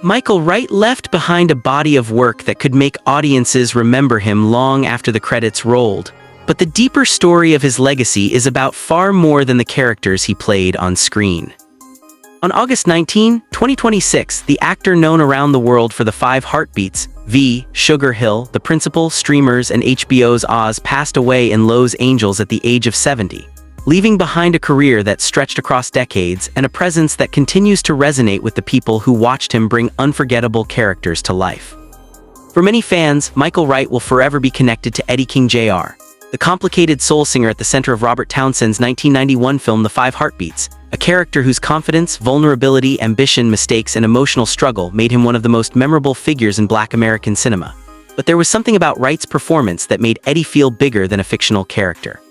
Michael Wright left behind a body of work that could make audiences remember him long after the credits rolled. But the deeper story of his legacy is about far more than the characters he played on screen. On August 19, 2026, the actor known around the world for the 5 Heartbeats, V, Sugar Hill, The Principal, Streamers, and HBO's Oz passed away in Los Angeles at the age of 70, leaving behind a career that stretched across decades and a presence that continues to resonate with the people who watched him bring unforgettable characters to life. For many fans, Michael Wright will forever be connected to Eddie King Jr., the complicated soul singer at the center of Robert Townsend's 1991 film The 5 Heartbeats, a character whose confidence, vulnerability, ambition, mistakes, and emotional struggle made him one of the most memorable figures in Black American cinema. But there was something about Wright's performance that made Eddie feel bigger than a fictional character.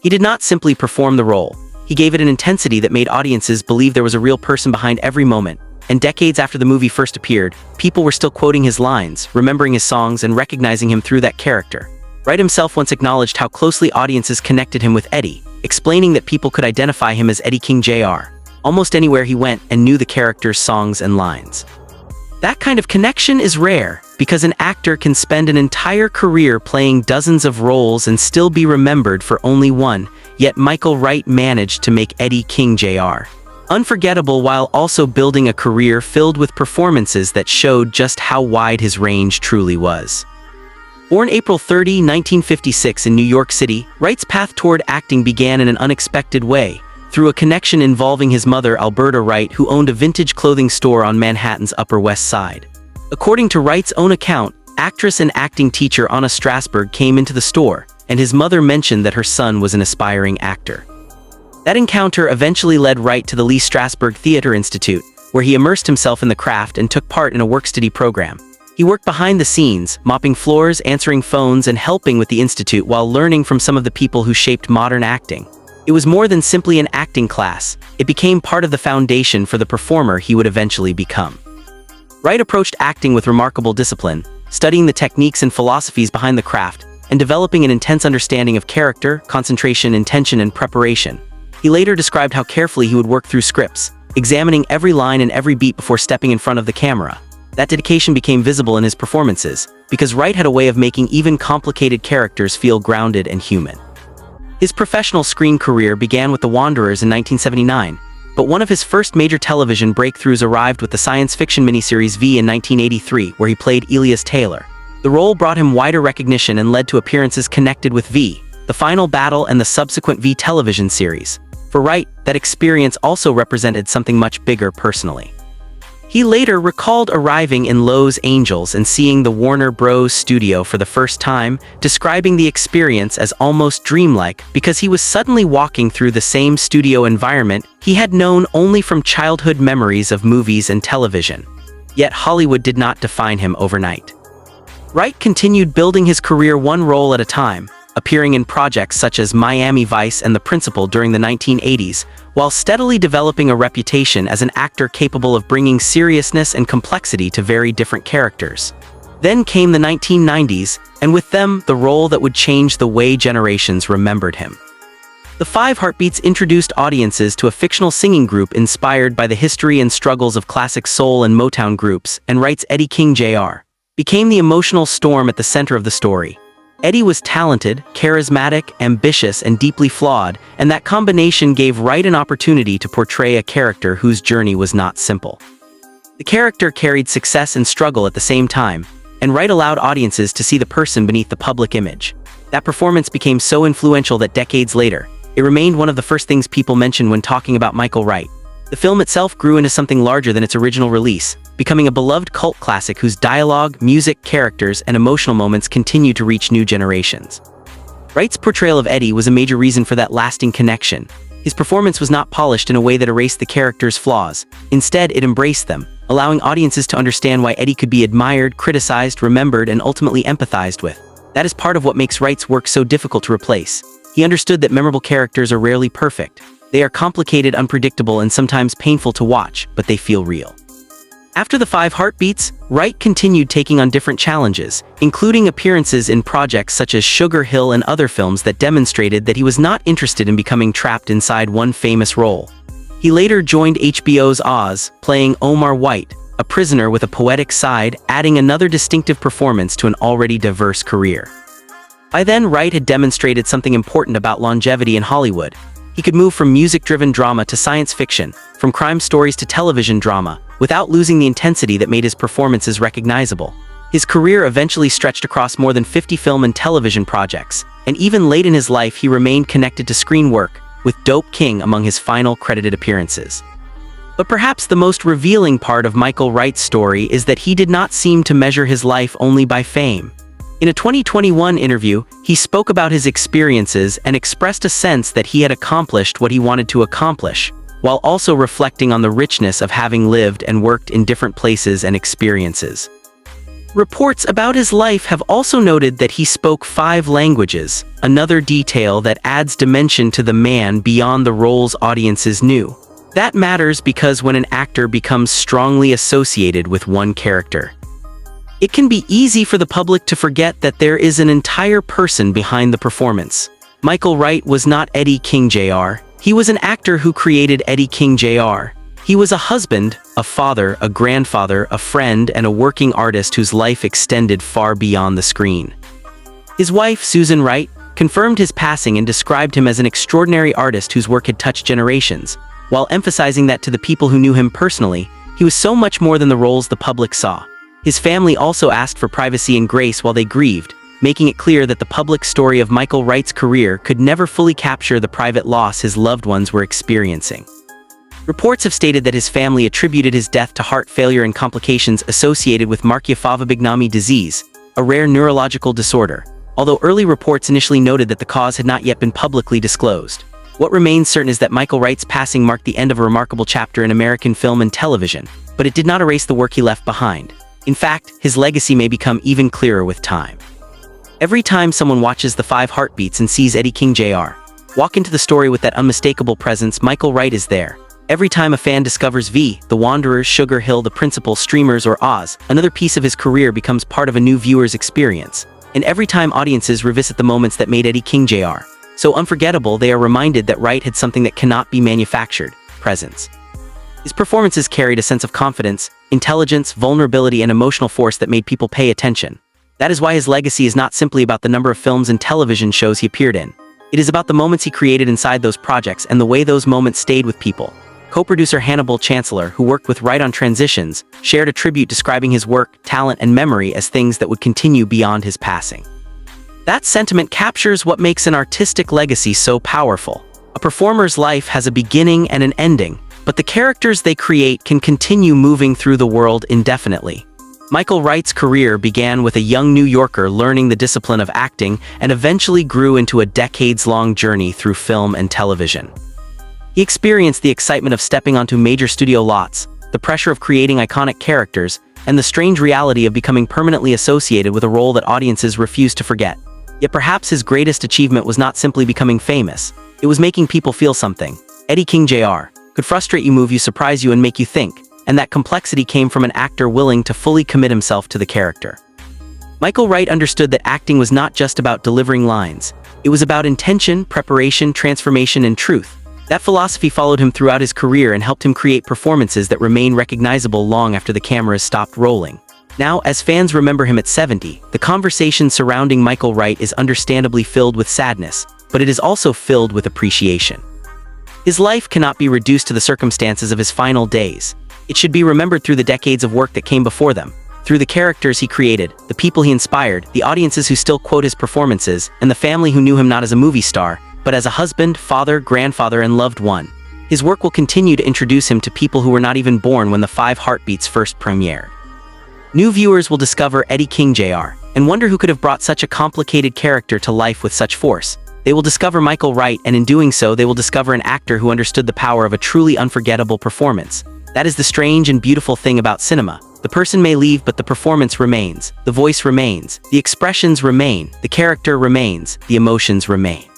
He did not simply perform the role, he gave it an intensity that made audiences believe there was a real person behind every moment, and decades after the movie first appeared, people were still quoting his lines, remembering his songs, and recognizing him through that character. Wright himself once acknowledged how closely audiences connected him with Eddie, explaining that people could identify him as Eddie King Jr. almost anywhere he went and knew the character's songs and lines. That kind of connection is rare, because an actor can spend an entire career playing dozens of roles and still be remembered for only one, yet Michael Wright managed to make Eddie King Jr. unforgettable while also building a career filled with performances that showed just how wide his range truly was. Born April 30, 1956 in New York City, Wright's path toward acting began in an unexpected way, through a connection involving his mother Alberta Wright, who owned a vintage clothing store on Manhattan's Upper West Side. According to Wright's own account, actress and acting teacher Lee Strasberg came into the store, and his mother mentioned that her son was an aspiring actor. That encounter eventually led Wright to the Lee Strasberg Theatre Institute, where he immersed himself in the craft and took part in a work-study program. He worked behind the scenes, mopping floors, answering phones, and helping with the institute while learning from some of the people who shaped modern acting. It was more than simply an acting class, it became part of the foundation for the performer he would eventually become. Wright approached acting with remarkable discipline, studying the techniques and philosophies behind the craft, and developing an intense understanding of character, concentration, intention, and preparation. He later described how carefully he would work through scripts, examining every line and every beat before stepping in front of the camera. That dedication became visible in his performances, because Wright had a way of making even complicated characters feel grounded and human. His professional screen career began with The Wanderers in 1979, but one of his first major television breakthroughs arrived with the science fiction miniseries V in 1983, where he played Elias Taylor. The role brought him wider recognition and led to appearances connected with V, The Final Battle, and the subsequent V television series. For Wright, that experience also represented something much bigger personally. He later recalled arriving in Los Angeles and seeing the Warner Bros. Studio for the first time, describing the experience as almost dreamlike because he was suddenly walking through the same studio environment he had known only from childhood memories of movies and television. Yet Hollywood did not define him overnight. Wright continued building his career one role at a time, appearing in projects such as Miami Vice and The Principal during the 1980s, while steadily developing a reputation as an actor capable of bringing seriousness and complexity to very different characters. Then came the 1990s, and with them, the role that would change the way generations remembered him. The 5 Heartbeats introduced audiences to a fictional singing group inspired by the history and struggles of classic soul and Motown groups, and Wright's Eddie King Jr. became the emotional storm at the center of the story. Eddie was talented, charismatic, ambitious, and deeply flawed, and that combination gave Wright an opportunity to portray a character whose journey was not simple. The character carried success and struggle at the same time, and Wright allowed audiences to see the person beneath the public image. That performance became so influential that decades later, it remained one of the first things people mentioned when talking about Michael Wright. The film itself grew into something larger than its original release, becoming a beloved cult classic whose dialogue, music, characters, and emotional moments continue to reach new generations. Wright's portrayal of Eddie was a major reason for that lasting connection. His performance was not polished in a way that erased the character's flaws. Instead, it embraced them, allowing audiences to understand why Eddie could be admired, criticized, remembered, and ultimately empathized with. That is part of what makes Wright's work so difficult to replace. He understood that memorable characters are rarely perfect. They are complicated, unpredictable, and sometimes painful to watch, but they feel real. After the 5 Heartbeats, Wright continued taking on different challenges, including appearances in projects such as Sugar Hill and other films that demonstrated that he was not interested in becoming trapped inside one famous role. He later joined HBO's Oz, playing Omar White, a prisoner with a poetic side, adding another distinctive performance to an already diverse career. By then, Wright had demonstrated something important about longevity in Hollywood. He could move from music-driven drama to science fiction, from crime stories to television drama, without losing the intensity that made his performances recognizable. His career eventually stretched across more than 50 film and television projects, and even late in his life he remained connected to screen work, with Dope King among his final credited appearances. But perhaps the most revealing part of Michael Wright's story is that he did not seem to measure his life only by fame. In a 2021 interview, he spoke about his experiences and expressed a sense that he had accomplished what he wanted to accomplish, while also reflecting on the richness of having lived and worked in different places and experiences. Reports about his life have also noted that he spoke 5 languages, another detail that adds dimension to the man beyond the roles audiences knew. That matters because when an actor becomes strongly associated with one character, it can be easy for the public to forget that there is an entire person behind the performance. Michael Wright was not Eddie King Jr. He was an actor who created Eddie King Jr. He was a husband, a father, a grandfather, a friend, and a working artist whose life extended far beyond the screen. His wife, Susan Wright, confirmed his passing and described him as an extraordinary artist whose work had touched generations, while emphasizing that to the people who knew him personally, he was so much more than the roles the public saw. His family also asked for privacy and grace while they grieved, making it clear that the public story of Michael Wright's career could never fully capture the private loss his loved ones were experiencing. Reports have stated that his family attributed his death to heart failure and complications associated with Markov-Bignami disease, a rare neurological disorder, although early reports initially noted that the cause had not yet been publicly disclosed. What remains certain is that Michael Wright's passing marked the end of a remarkable chapter in American film and television, but it did not erase the work he left behind. In fact, his legacy may become even clearer with time. Every time someone watches The 5 Heartbeats and sees Eddie King Jr. walk into the story with that unmistakable presence, Michael Wright is there. Every time a fan discovers V, The Wanderers, Sugar Hill, The Principal, Streamers, or Oz, another piece of his career becomes part of a new viewer's experience. And every time audiences revisit the moments that made Eddie King Jr. so unforgettable, they are reminded that Wright had something that cannot be manufactured: presence. His performances carried a sense of confidence, intelligence, vulnerability, and emotional force that made people pay attention. That is why his legacy is not simply about the number of films and television shows he appeared in. It is about the moments he created inside those projects and the way those moments stayed with people. Co-producer Hannibal Chancellor, who worked with Wright on Transitions, shared a tribute describing his work, talent, and memory as things that would continue beyond his passing. That sentiment captures what makes an artistic legacy so powerful. A performer's life has a beginning and an ending, but the characters they create can continue moving through the world indefinitely. Michael Wright's career began with a young New Yorker learning the discipline of acting and eventually grew into a decades-long journey through film and television. He experienced the excitement of stepping onto major studio lots, the pressure of creating iconic characters, and the strange reality of becoming permanently associated with a role that audiences refused to forget. Yet perhaps his greatest achievement was not simply becoming famous, it was making people feel something. Eddie King Jr. could frustrate you, move you, surprise you, and make you think, and that complexity came from an actor willing to fully commit himself to the character. Michael Wright understood that acting was not just about delivering lines. It was about intention, preparation, transformation, and truth. That philosophy followed him throughout his career and helped him create performances that remain recognizable long after the cameras stopped rolling. Now, as fans remember him at 70, the conversation surrounding Michael Wright is understandably filled with sadness, but it is also filled with appreciation. His life cannot be reduced to the circumstances of his final days. It should be remembered through the decades of work that came before them, through the characters he created, the people he inspired, the audiences who still quote his performances, and the family who knew him not as a movie star, but as a husband, father, grandfather, and loved one. His work will continue to introduce him to people who were not even born when The 5 Heartbeats first premiered. New viewers will discover Eddie King Jr. and wonder who could have brought such a complicated character to life with such force. They will discover Michael Wright, and in doing so, they will discover an actor who understood the power of a truly unforgettable performance. That is the strange and beautiful thing about cinema. The person may leave, but the performance remains. The voice remains. The expressions remain. The character remains. The emotions remain.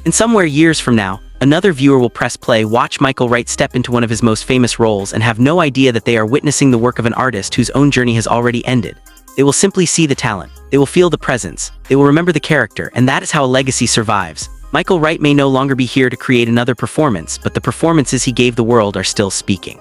And somewhere years from now, another viewer will press play, watch Michael Wright step into one of his most famous roles, and have no idea that they are witnessing the work of an artist whose own journey has already ended. They will simply see the talent. They will feel the presence. They will remember the character, and that is how a legacy survives. Michael Wright may no longer be here to create another performance, but the performances he gave the world are still speaking.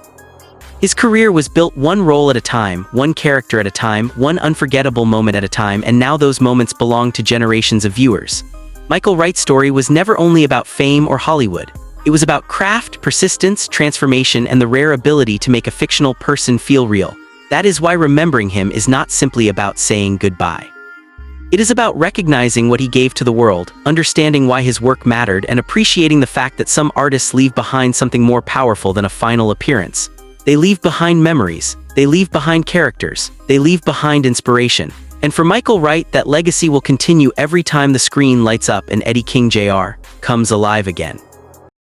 His career was built one role at a time, one character at a time, one unforgettable moment at a time, and now those moments belong to generations of viewers. Michael Wright's story was never only about fame or Hollywood. It was about craft, persistence, transformation, and the rare ability to make a fictional person feel real. That is why remembering him is not simply about saying goodbye. It is about recognizing what he gave to the world, understanding why his work mattered, and appreciating the fact that some artists leave behind something more powerful than a final appearance. They leave behind memories, they leave behind characters, they leave behind inspiration. And for Michael Wright, that legacy will continue every time the screen lights up and Eddie King Jr. comes alive again.